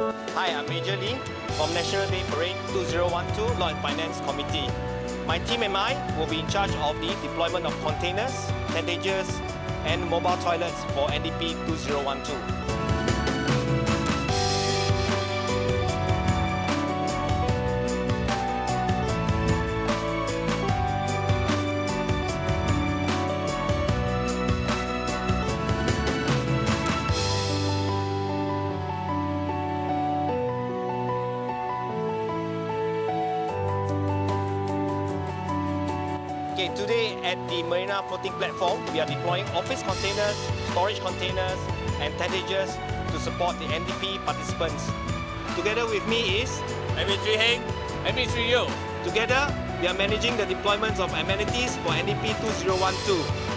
Hi, I'm Major Lee from National Day Parade 2012 Law and Finance Committee. My team and I will be in charge of the deployment of containers, tendages and mobile toilets for NDP 2012. Okay, today at the Marina Floating Platform, we are deploying office containers, storage containers and tendages to support the NDP participants. Together with me is MP3 Heng, MP3 Yo. Together, we are managing the deployments of amenities for NDP 2012.